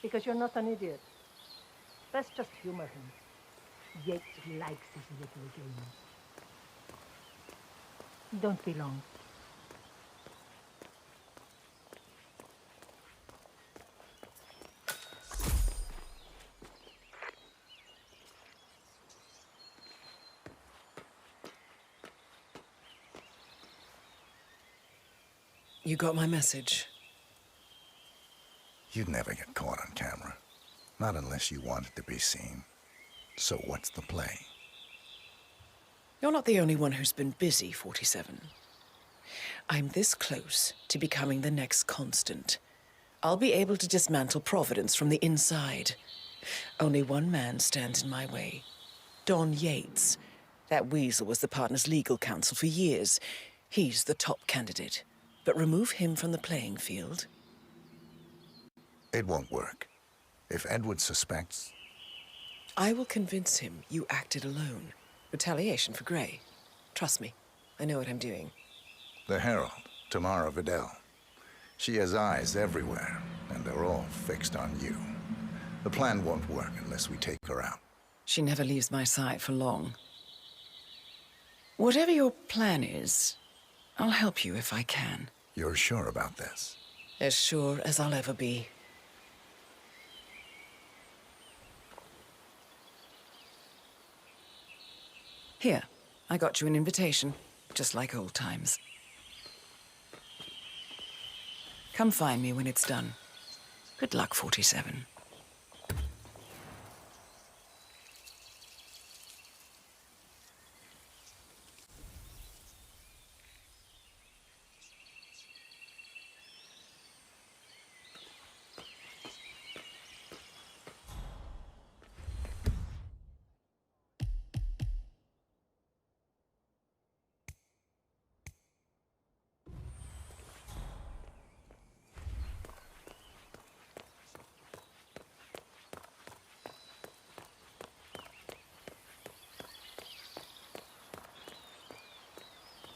because you're not an idiot. Let's just humor him. Yates likes his little games. Don't be long. You got my message? You'd never get caught on camera. Not unless you wanted to be seen. So what's the play? You're not the only one who's been busy, 47. I'm this close to becoming the next constant. I'll be able to dismantle Providence from the inside. Only one man stands in my way. Don Yates. That weasel was the partner's legal counsel for years. He's the top candidate. But remove him from the playing field. It won't work. If Edward suspects... I will convince him you acted alone. Retaliation for Grey. Trust me, I know what I'm doing. The Herald, Tamara Vidal. She has eyes everywhere, and they're all fixed on you. The plan won't work unless we take her out. She never leaves my side for long. Whatever your plan is, I'll help you if I can. You're sure about this? As sure as I'll ever be. Here, I got you an invitation, just like old times. Come find me when it's done. Good luck, 47.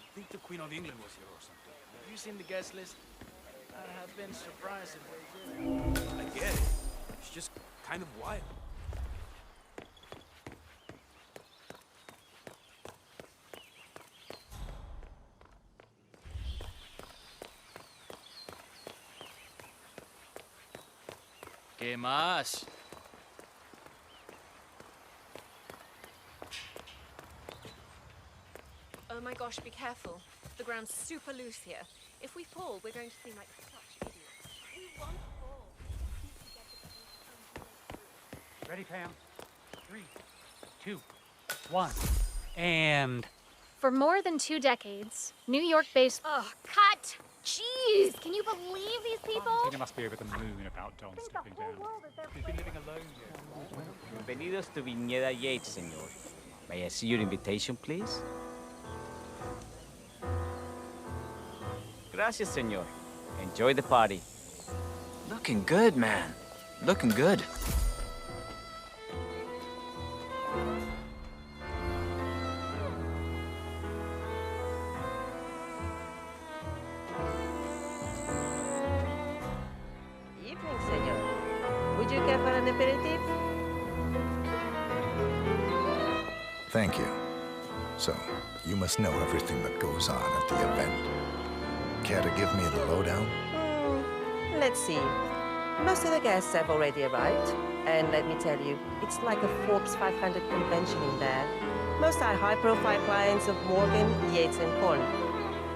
I think the Queen of England was here or something. Have you seen the guest list? I have been surprised at what I get it. It's just kind of wild. ¿Qué más? Oh my gosh, be careful. The ground's super loose here. If we fall, we're going to seem like such idiots. We won't fall. Ready, Pam? 3, 2, 1, and... For more than 2 decades, New York-based... Oh, cut! Jeez! Can you believe these people? Tina must be over the moon about Don stepping down. She's been living alone here. Bienvenidos to Viñeda Yates, señor. May I see your invitation, please? Gracias, señor. Enjoy the party. Looking good, man. Looking good. Evening, senor. Would you care for an aperitif? Thank you. So, you must know everything that goes on at the event. Care to give me the lowdown? Let's see. Most of the guests have already arrived. And let me tell you, it's like a Forbes 500 convention in there. Most are high-profile clients of Morgan, Yates, and Horn.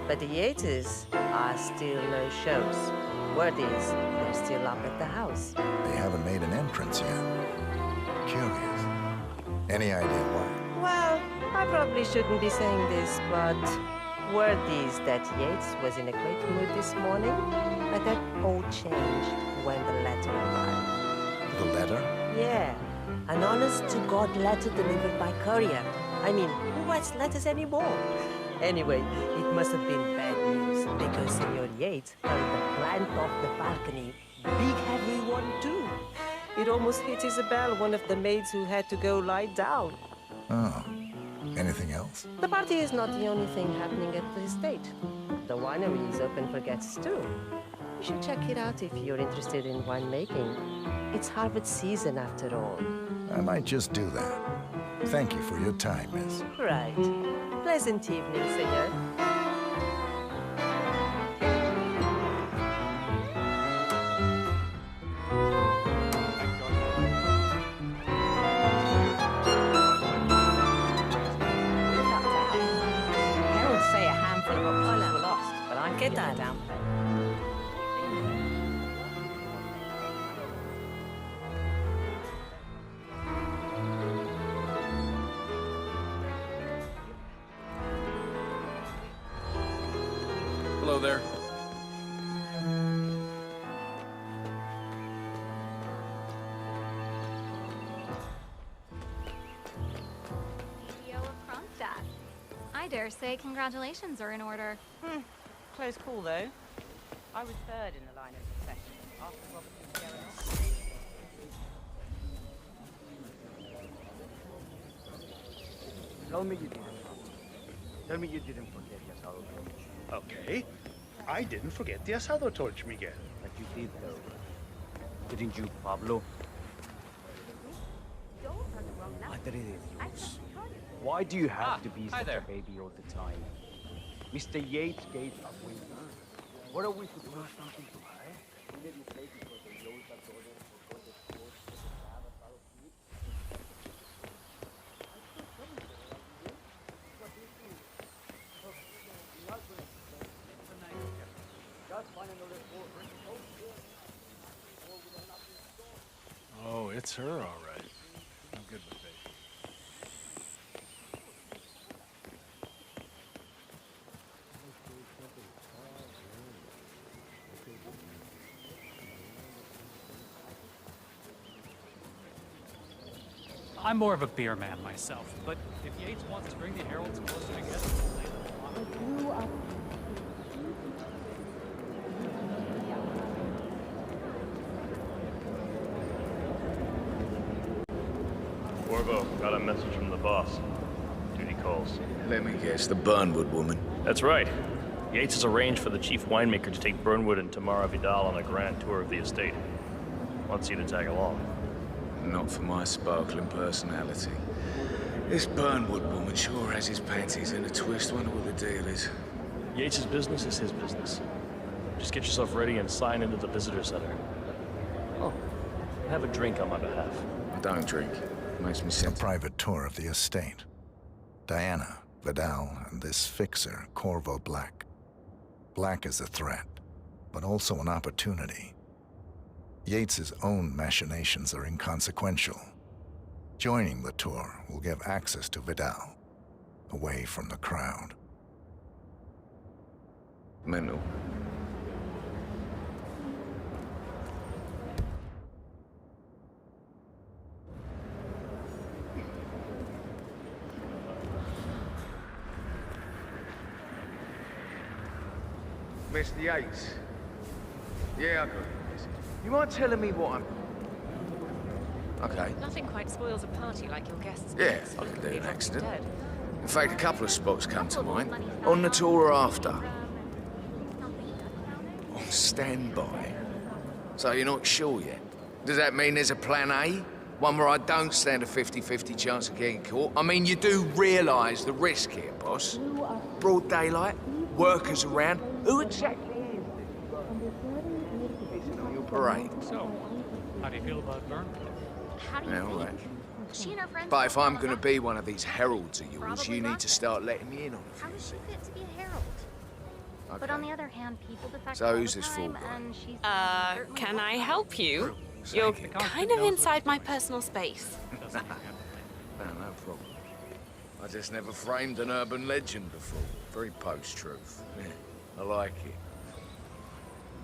But the Yates are still no shows. Word is, they're still up at the house. They haven't made an entrance yet. Curious. Any idea why? Well, I probably shouldn't be saying this, but word is that Yates was in a great mood this morning, but that all changed when the letter arrived. The letter? Yeah, an honest-to-God letter delivered by courier. I mean, who writes letters anymore? Anyway, it must have been bad news, because Senor Yates held the plant off the balcony. Big heavy one, too. It almost hit Isabel, one of the maids who had to go lie down. Oh. Anything else? The party is not the only thing happening at the estate. The winery is open for guests, too. should check it out if you're interested in winemaking. It's harvest season after all. I might just do that. Thank you for your time, miss. Right. Pleasant evening, senor. Heralds say a handful of officers were lost, but I'm ¿Qué feeling tal? down. Hello there. CEO of Kronstadt. I dare say congratulations are in order. Close call, though. I was third in the line of succession after Robert Gerard. Tell me you didn't. Tell me you didn't forget the asado torch. Okay. I didn't forget the asado torch, Miguel. But you did, though. Didn't you, Pablo? Madre de Dios. Why do you have to be such a baby all the time? Mr. Yates gave up with you. What are we to do? Something to hide? We made mistakes because they closed that door for the force to have asado food. Oh, it's her, all right. I'm good with baby. I'm more of a beer man myself, but if Yates wants to bring the Heralds closer together, Corvo, got a message from the boss. Duty calls. Let me guess, the Burnwood woman. That's right. Yates has arranged for the chief winemaker to take Burnwood and Tamara Vidal on a grand tour of the estate. Wants you to tag along. Not for my sparkling personality. This Burnwood woman sure has his panties in a twist. Wonder what the deal is. Yates' business is his business. Just get yourself ready and sign into the visitor center. Oh, have a drink on my behalf. I don't drink. Makes me A sick. private tour of the estate. Diana, Vidal, and this fixer, Corvo Black. Black is a threat, but also an opportunity. Yates's own machinations are inconsequential. Joining the tour will give access to Vidal, away from the crowd. Mental. Mr. Yates. Yeah, I got it. You mind telling me what I'm... Okay. Nothing quite spoils a party like your guests. Yeah, I can do an accident. In fact, a couple of spots come to mind. On the tour or after. On standby. So you're not sure yet? Does that mean there's a plan A? One where I don't stand a 50-50 chance of getting caught? I mean, you do realise the risk here, boss. Broad daylight, workers around. Who exactly is this? On your parade. So, how do you feel about Burnwood? How do you Yeah, all think? right. She and her friends But if were I'm all gonna up. be one of these heralds of yours, Probably you need rock to it. start letting me in on a How few does she things. fit to be a herald? But on the other hand, people defect So all who's the this fool time, guy? and she's certainly Can I welcome. help you? You're kind of inside my personal space. No, no problem. I just never framed an urban legend before. Very post-truth. Yeah, I like it.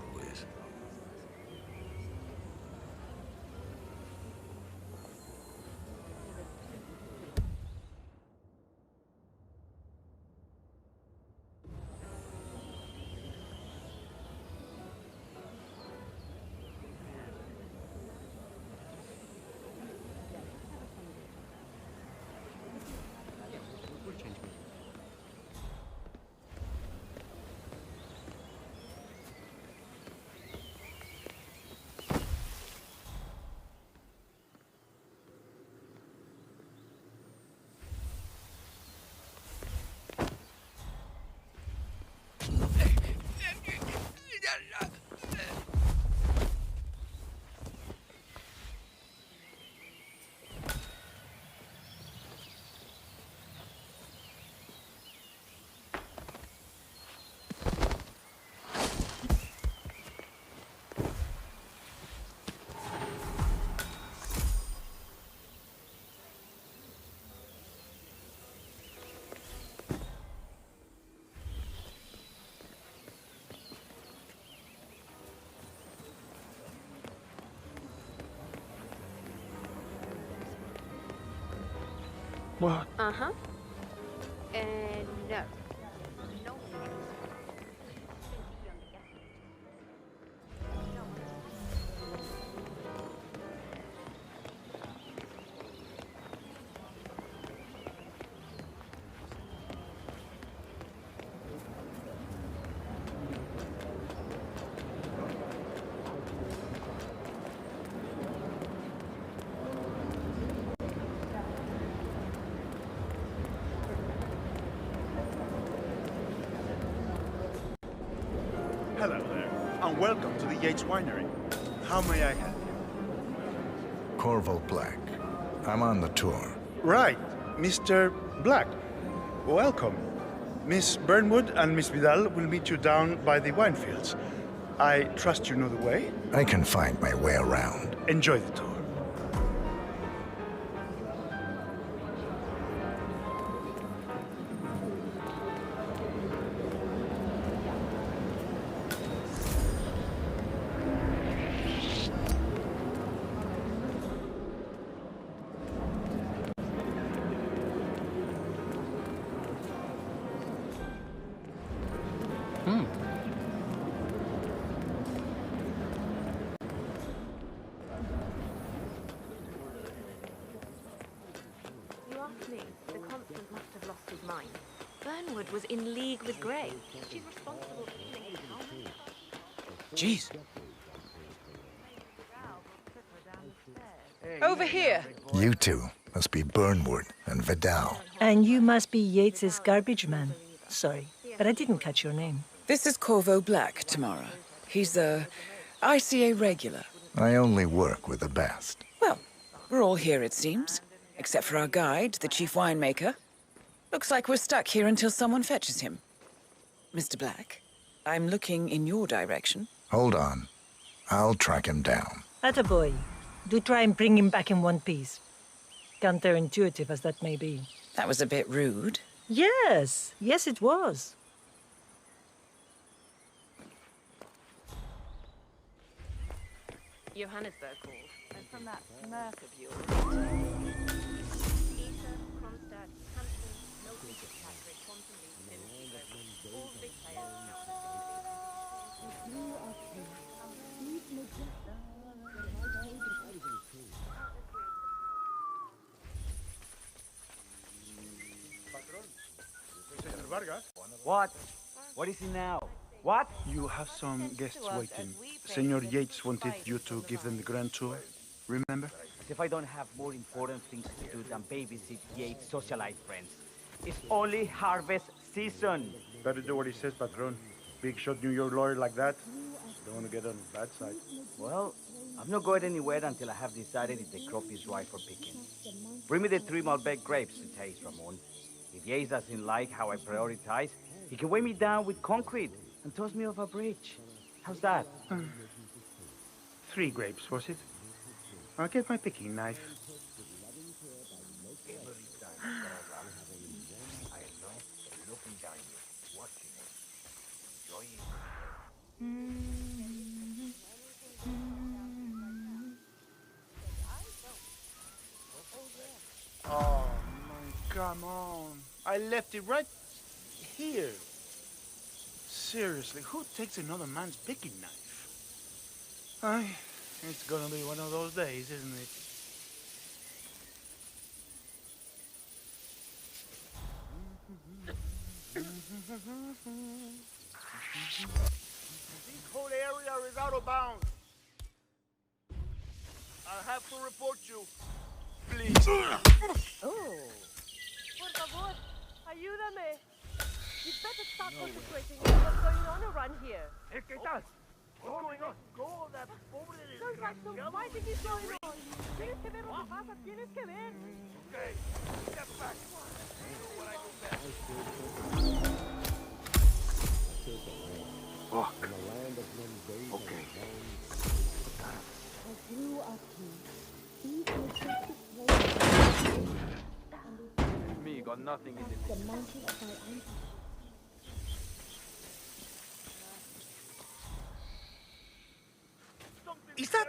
Always. What? Uh-huh. No. No. Hello there, and welcome to the Yates Winery. How may I help you? Corvo Black. I'm on the tour. Right, Mr. Black. Welcome. Miss Burnwood and Miss Vidal will meet you down by the wine fields. I trust you know the way? I can find my way around. Enjoy the tour. You asked me. The Constant must have lost his mind. Burnwood was in league with Grey. She's responsible for killing his Jeez. Over here. You two must be Burnwood and Vidal. And you must be Yates's garbage man. Sorry, but I didn't catch your name. This is Corvo Black, Tamara. He's the ICA regular. I only work with the best. Well, we're all here, it seems. Except for our guide, the chief winemaker. Looks like we're stuck here until someone fetches him. Mr. Black, I'm looking in your direction. Hold on. I'll track him down. Attaboy. Do try and bring him back in one piece. Counterintuitive as that may be. That was a bit rude. Yes. Yes, it was. Johannesburg called. And from that smirk of yours. What? What is it now? What? You have some guests waiting. Senor Yates wanted you to give them the grand tour. Remember? As if I don't have more important things to do than babysit Yates' socialite friends. It's only harvest season. Better do what he says, Patron. Big shot New York lawyer like that. Don't want to get on his bad side. Well, I'm not going anywhere until I have decided if the crop is right for picking. Bring me the 3 Malbec grapes to taste, Ramon. If Yates doesn't like how I prioritize, he can weigh me down with concrete and toss me off a bridge. How's that? 3 grapes, was it? I'll get my picking knife. Oh, man, come on. I left it right here. Seriously, who takes another man's picking knife? It's gonna be one of those days, isn't it? This whole area is out of bounds. I have to report you. Please. Oh. Por favor, ayúdame. You better start concentrating on what's going on around here. ¿Qué tal? What's going on? Go, that pobre desgraciado. Why think he's going on? Tienes que ver lo que pasa. Tienes que ver. Okay, step back. You know what I do best. Fuck. Okay. Me got nothing in this. Is that...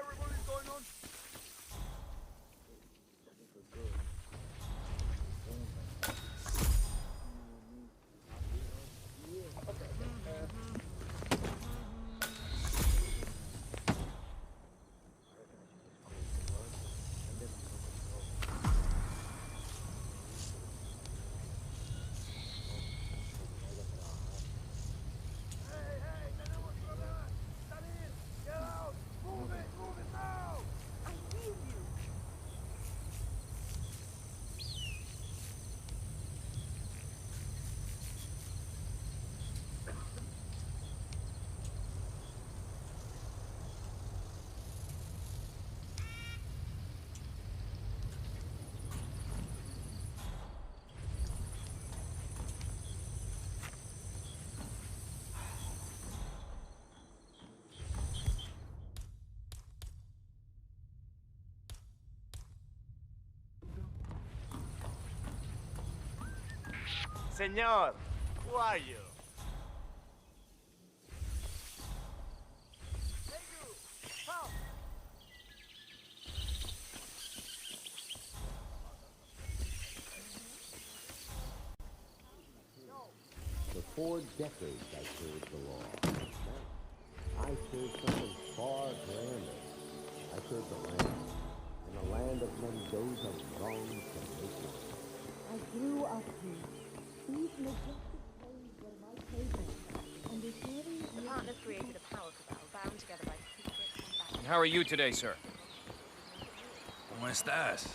señor. Who are you? For 4 decades I served the law. Now, I serve something far grander. I serve the land. And the land of Mendoza longs to make it. I grew up here. These majestic plains were my playground. And this The partners created a power cabal bound together by secret combat. And how are you today, sir? ¿Cómo estás?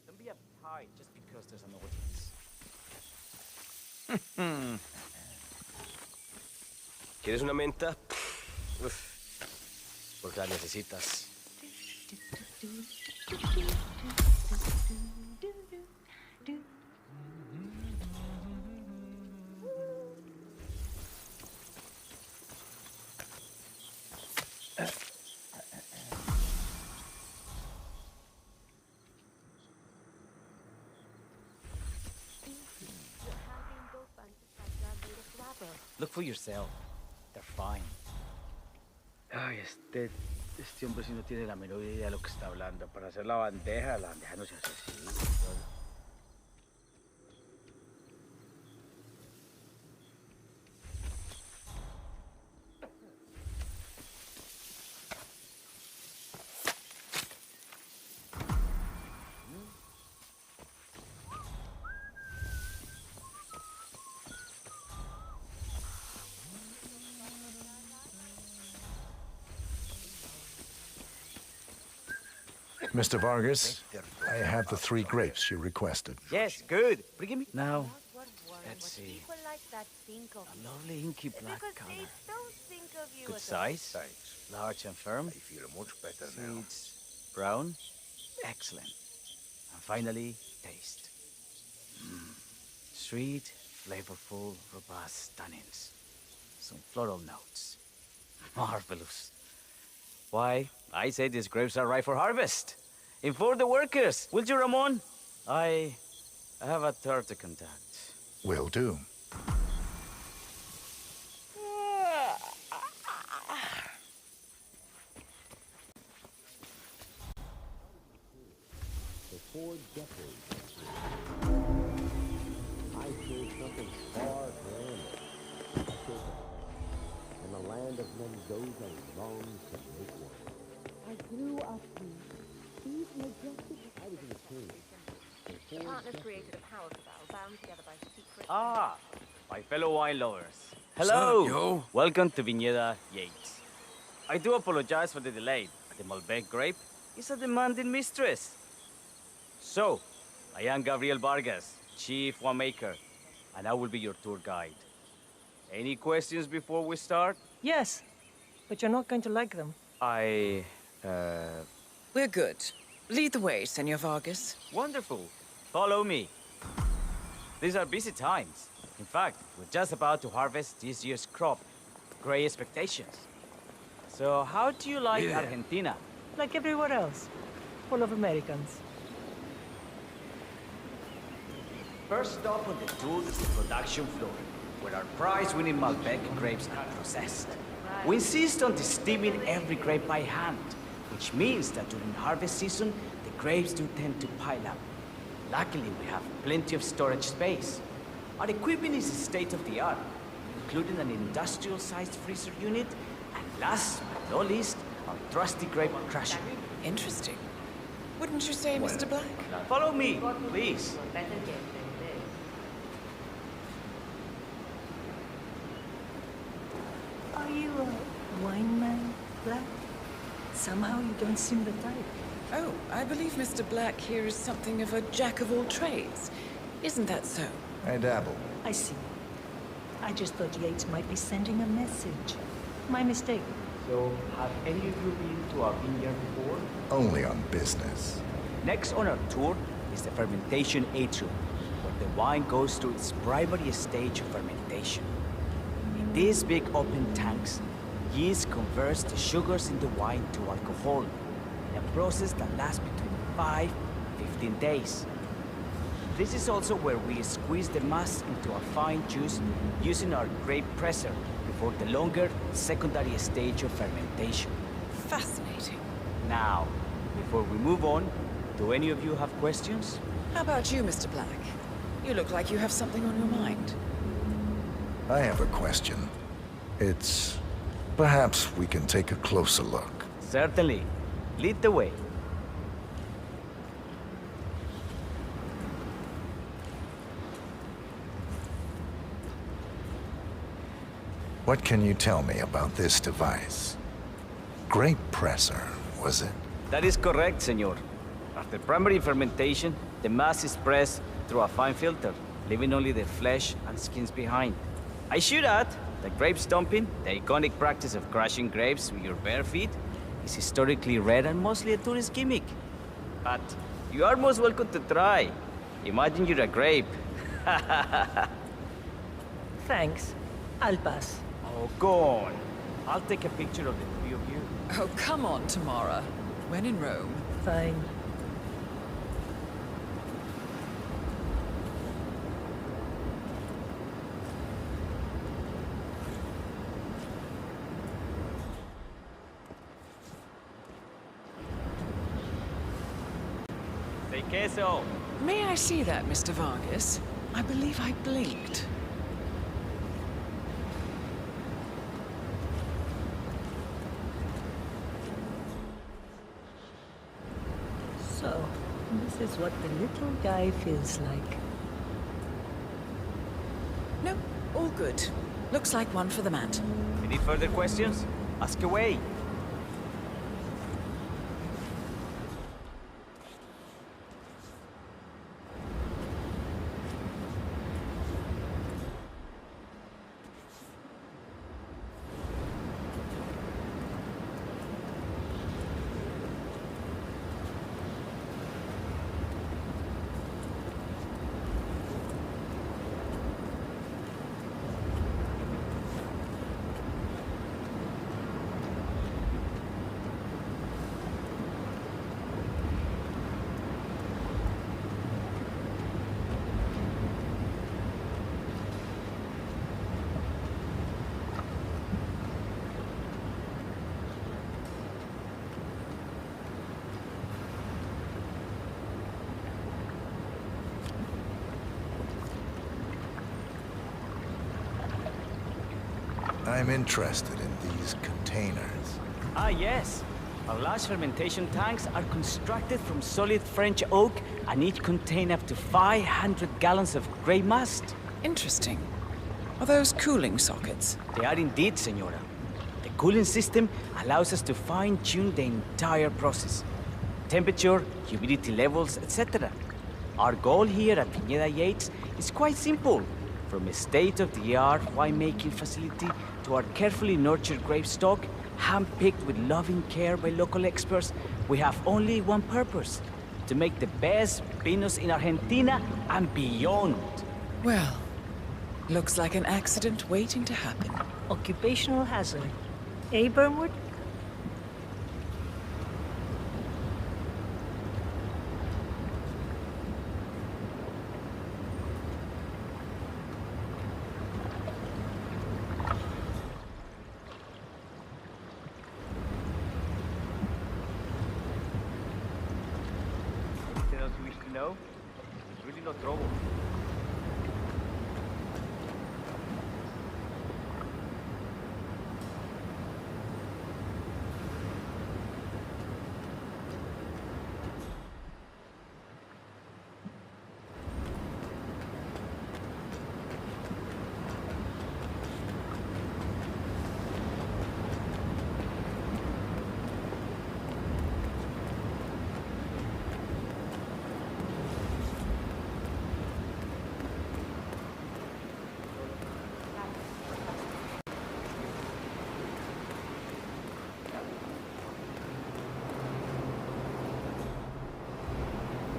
Don't be uptight just because there's an audience. ¿Quieres una menta? Uf. Porque la necesitas. Look for yourself. They're fine. Ay, este hombre sí no tiene la menor idea de lo que está hablando. Para hacer la bandeja no se hace así. Mr. Vargas, I have the 3 grapes you requested. Yes, good. Bring me now. Let's see. A lovely inky black color. Good size. Large and firm. I feel much better now. Seeds brown. Excellent. And finally, taste. Sweet, flavorful, robust tannins. Some floral notes. Marvelous. Why, I say these grapes are ripe for harvest. Inform the workers, will you, Ramon? I have a third to contact. Will do. For 4 decades I served something far grander. I served the land. And the land of Mendoza longs to make one. I grew up here. These majestic... I was in the king. The partners created a power cabal bound together by secret... Ah, my fellow wine lovers. Hello. Sup, yo? Welcome to Viñeda Yates. I do apologize for the delay. The Malbec grape is a demanding mistress. So, I am Gabriel Vargas, chief winemaker, and I will be your tour guide. Any questions before we start? Yes, but you're not going to like them. We're good. Lead the way, Senor Vargas. Wonderful. Follow me. These are busy times. In fact, we're just about to harvest this year's crop. Great expectations. So, how do you like Argentina? Like everywhere else. Full of Americans. First stop on the tour is the production floor, where our prize-winning Malbec grapes are processed. We insist on steaming every grape by hand, which means that during harvest season, the grapes do tend to pile up. Luckily, we have plenty of storage space. Our equipment is state-of-the-art, including an industrial-sized freezer unit, and last but not least, our trusty grape crusher. Interesting. Wouldn't you say, Mr. Black? Follow me, please. Are you a wine man, Black? Somehow you don't seem the type. Oh, I believe Mr. Black here is something of a jack of all trades. Isn't that so? I dabble. I see. I just thought Yates might be sending a message. My mistake. So, So, have any of you been to our vineyard before? Only on business. Next on our tour is the fermentation atrium, where the wine goes through its primary stage of fermentation. In these big open tanks, yeast converts the sugars in the wine to alcohol, in a process that lasts between 5 and 15 days. This is also where we squeeze the must into a fine juice using our grape presser before the longer secondary stage of fermentation. Fascinating. Now, before we move on, do any of you have questions? How about you, Mr. Black? You look like you have something on your mind. I have a question. It's... perhaps we can take a closer look. Certainly. Lead the way. What can you tell me about this device? Grape presser, was it? That is correct, senor. After primary fermentation, the mass is pressed through a fine filter, leaving only the flesh and skins behind. I should add that grape stomping, the iconic practice of crushing grapes with your bare feet, is historically rare and mostly a tourist gimmick. But you are most welcome to try. Imagine you're a grape. Thanks. I'll pass. Oh, go on. I'll take a picture of the three of you. Oh, come on, Tamara. When in Rome. Fine. Say queso. May I see that, Mr. Vargas? I believe I blinked. So, this is what the little guy feels like. No, all good. Looks like one for the mat. Any further questions? Ask away. I'm interested in these containers. Ah, yes. Our large fermentation tanks are constructed from solid French oak and each contain up to 500 gallons of grape must. Interesting. Are those cooling sockets? They are indeed, Senora. The cooling system allows us to fine-tune the entire process. Temperature, humidity levels, etc. Our goal here at Archibald Yates is quite simple. From a state-of-the-art winemaking facility to our carefully nurtured grape stock, hand-picked with loving care by local experts, we have only one purpose: to make the best vinos in Argentina and beyond. Well, looks like an accident waiting to happen. Occupational hazard. Eh, Burnwood? Anything else you wish to know? There's really no trouble.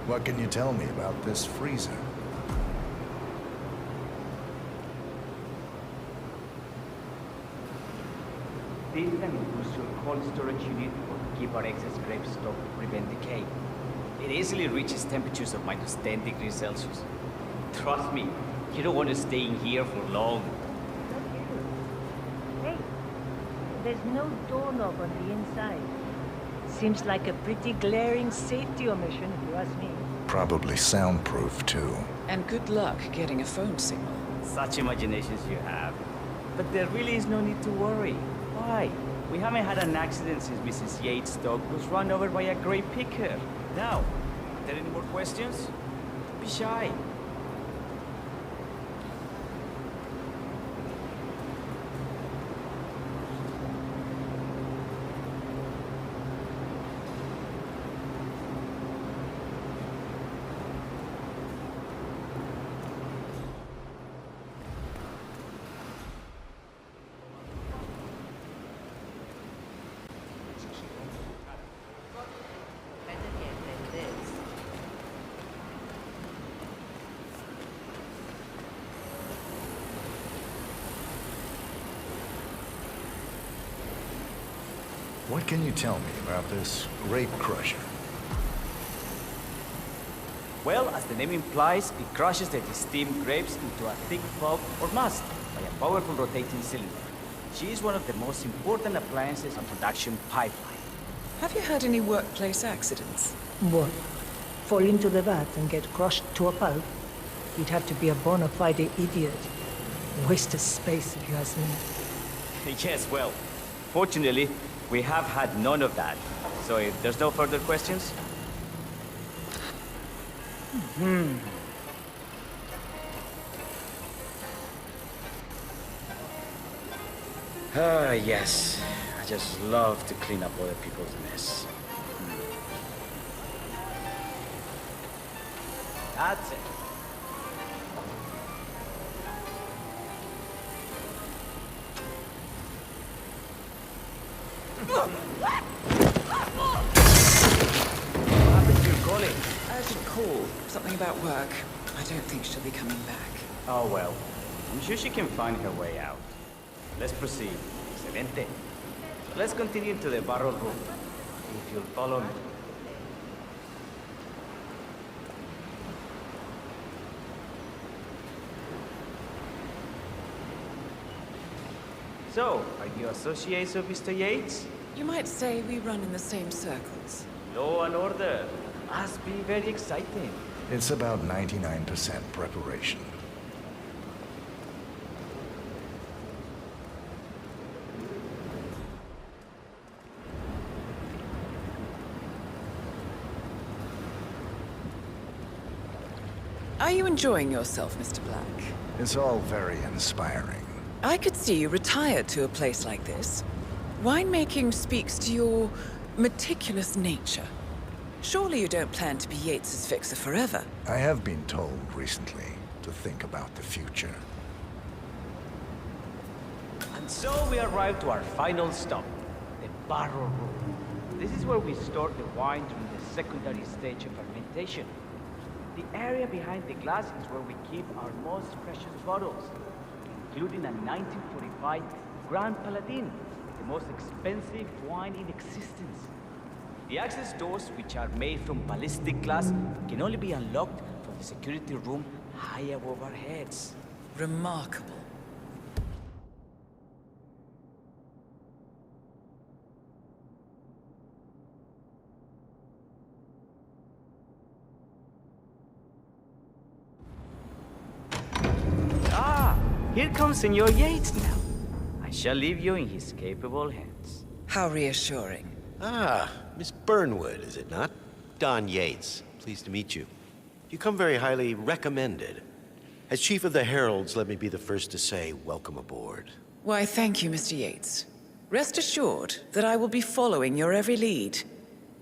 What can you tell me about this freezer? This is an industrial cold storage unit to keep our excess grape stock to prevent decay. It easily reaches temperatures of -10 degrees Celsius. Trust me, you don't want to stay in here for long. Hey, there's no doorknob on the inside. Seems like a pretty glaring safety omission, if you ask me. Probably soundproof, too. And good luck getting a phone signal. Such imaginations you have. But there really is no need to worry. Why? We haven't had an accident since Mrs. Yates' dog was run over by a grape picker. Now, are there any more questions? Don't be shy. What can you tell me about this grape crusher? Well, as the name implies, it crushes the steamed grapes into a thick pulp or must by a powerful rotating cylinder. She is one of the most important appliances on production pipeline. Have you had any workplace accidents? What? Fall into the vat and get crushed to a pulp? You'd have to be a bona fide idiot. Waste of space, if you ask me. Yes, well, fortunately, we have had none of that. So if there's no further questions? Yes. I just love to clean up other people's mess. That's it. What happened to your colleague? Urgent call. Something about work. I don't think she'll be coming back. Oh well. I'm sure she can find her way out. Let's proceed. Excelente. So let's continue into the barrel room. If you'll follow me. So, are you associates of Mr. Yates? You might say we run in the same circles. Law and order. Must be very exciting. It's about 99% preparation. Are you enjoying yourself, Mr. Black? It's all very inspiring. I could see you retired to a place like this. Winemaking speaks to your meticulous nature. Surely you don't plan to be Yates's fixer forever. I have been told recently to think about the future. And so we arrive to our final stop, the barrel room. This is where we store the wine during the secondary stage of fermentation. The area behind the glass is where we keep our most precious bottles, including a 1945 Grand Paladin, the most expensive wine in existence. The access doors, which are made from ballistic glass, can only be unlocked from the security room high above our heads. Remarkable. Here comes Senor Yates now. I shall leave you in his capable hands. How reassuring. Ah, Miss Burnwood, is it not? Don Yates. Pleased to meet you. You come very highly recommended. As Chief of the Heralds, let me be the first to say welcome aboard. Why, thank you, Mr. Yates. Rest assured that I will be following your every lead.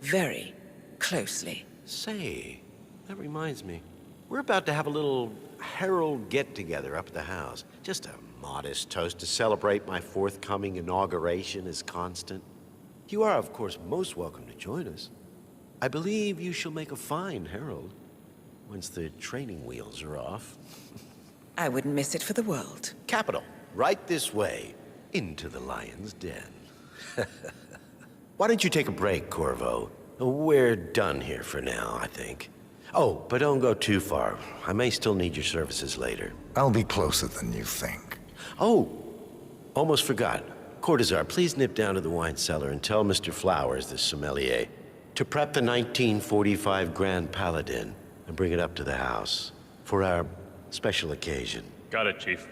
Very closely. Say, that reminds me. We're about to have a little Herald get-together up at the house. Just a modest toast to celebrate my forthcoming inauguration as Constant. You are, of course, most welcome to join us. I believe you shall make a fine herald once the training wheels are off. I wouldn't miss it for the world. Capital. Right this way, into the lion's den. Why don't you take a break, Corvo? We're done here for now, I think. Oh, but don't go too far. I may still need your services later. I'll be closer than you think. Oh, almost forgot. Cortazar, please nip down to the wine cellar and tell Mr. Flowers, the sommelier, to prep the 1945 Grand Paladin and bring it up to the house for our special occasion. Got it, Chief.